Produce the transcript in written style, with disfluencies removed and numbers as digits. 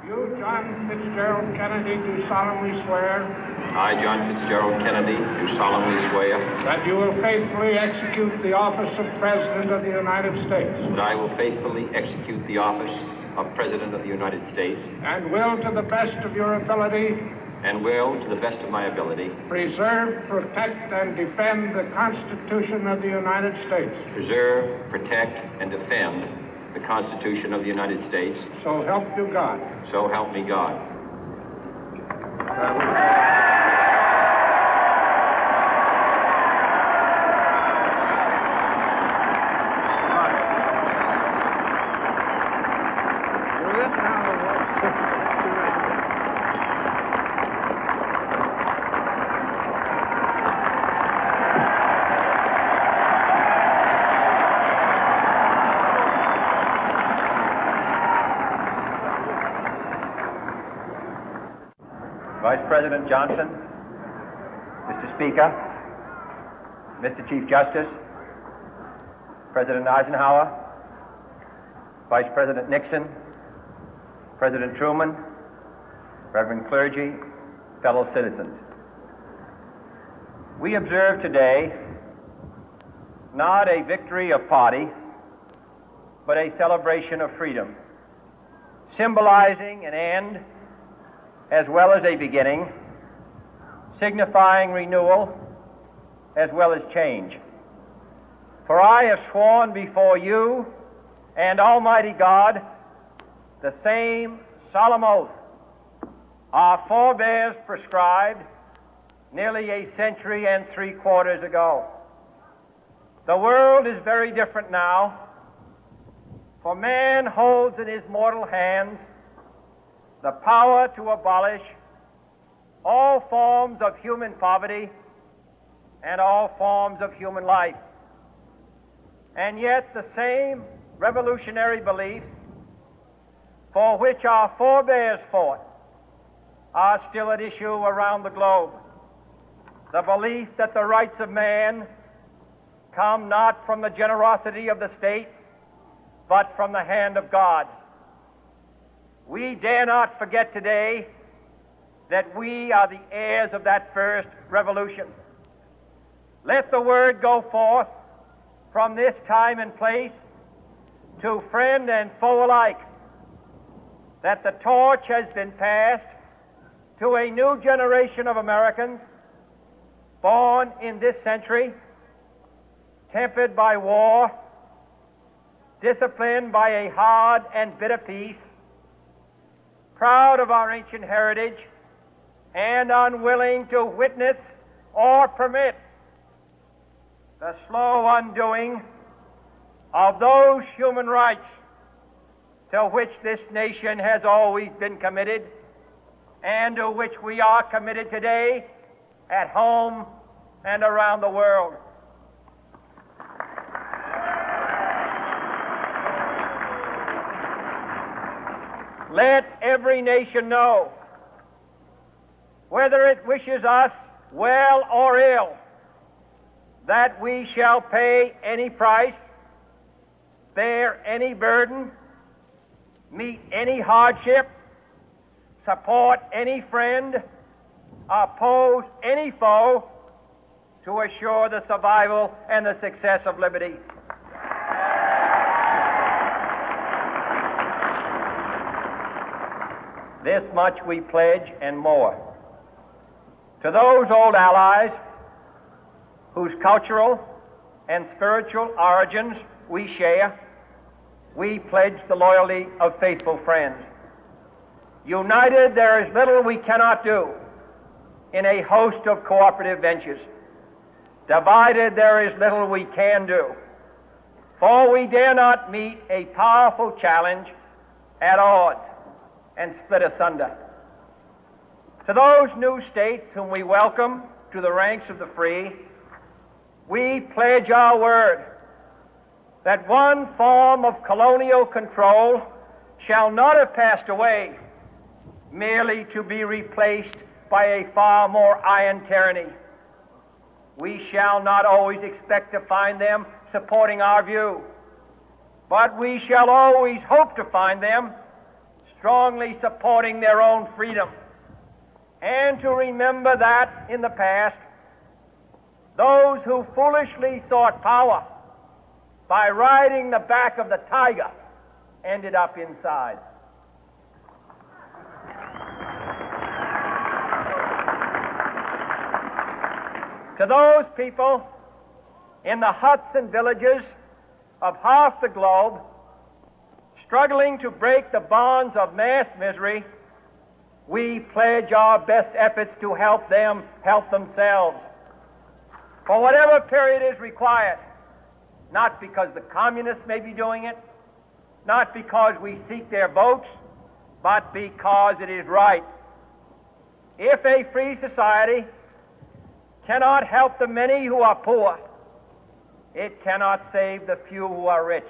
You, John Fitzgerald Kennedy, do solemnly swear I, John Fitzgerald Kennedy, do solemnly swear that you will faithfully execute the office of President of the United States that I will faithfully execute the office of President of the United States and will, to the best of your ability, and will, to the best of my ability, preserve, protect, and defend the Constitution of the United States. preserve, protect, and defend the Constitution of the United States. So help you God. So help me God. Vice President Johnson, Mr. Speaker, Mr. Chief Justice, President Eisenhower, Vice President Nixon, President Truman, Reverend clergy, fellow citizens. We observe today not a victory of party, but a celebration of freedom, symbolizing an end as well as a beginning, signifying renewal as well as change. For I have sworn before you and Almighty God the same solemn oath our forebears prescribed nearly a century and 3/4 ago. The world is very different now, for man holds in his mortal hands the power to abolish all forms of human poverty and all forms of human life. And yet the same revolutionary beliefs for which our forebears fought are still at issue around the globe. The belief that the rights of man come not from the generosity of the state, but from the hand of God. We dare not forget today that we are the heirs of that first revolution. Let the word go forth from this time and place to friend and foe alike that the torch has been passed to a new generation of Americans born in this century, tempered by war, disciplined by a hard and bitter peace, proud of our ancient heritage, and unwilling to witness or permit the slow undoing of those human rights to which this nation has always been committed and to which we are committed today at home and around the world. Let every nation know, whether it wishes us well or ill, that we shall pay any price, bear any burden, meet any hardship, support any friend, oppose any foe to assure the survival and the success of liberty. This much we pledge and more. To those old allies whose cultural and spiritual origins we share, we pledge the loyalty of faithful friends. United, there is little we cannot do in a host of cooperative ventures. Divided, there is little we can do, for we dare not meet a powerful challenge at odds and split asunder. To those new states whom we welcome to the ranks of the free, we pledge our word that one form of colonial control shall not have passed away, merely to be replaced by a far more iron tyranny. We shall not always expect to find them supporting our view, but we shall always hope to find them strongly supporting their own freedom, and to remember that in the past, those who foolishly sought power by riding the back of the tiger ended up inside. To those people in the huts and villages of half the globe struggling to break the bonds of mass misery, we pledge our best efforts to help them help themselves for whatever period is required, not because the communists may be doing it, not because we seek their votes, but because it is right. If a free society cannot help the many who are poor, it cannot save the few who are rich.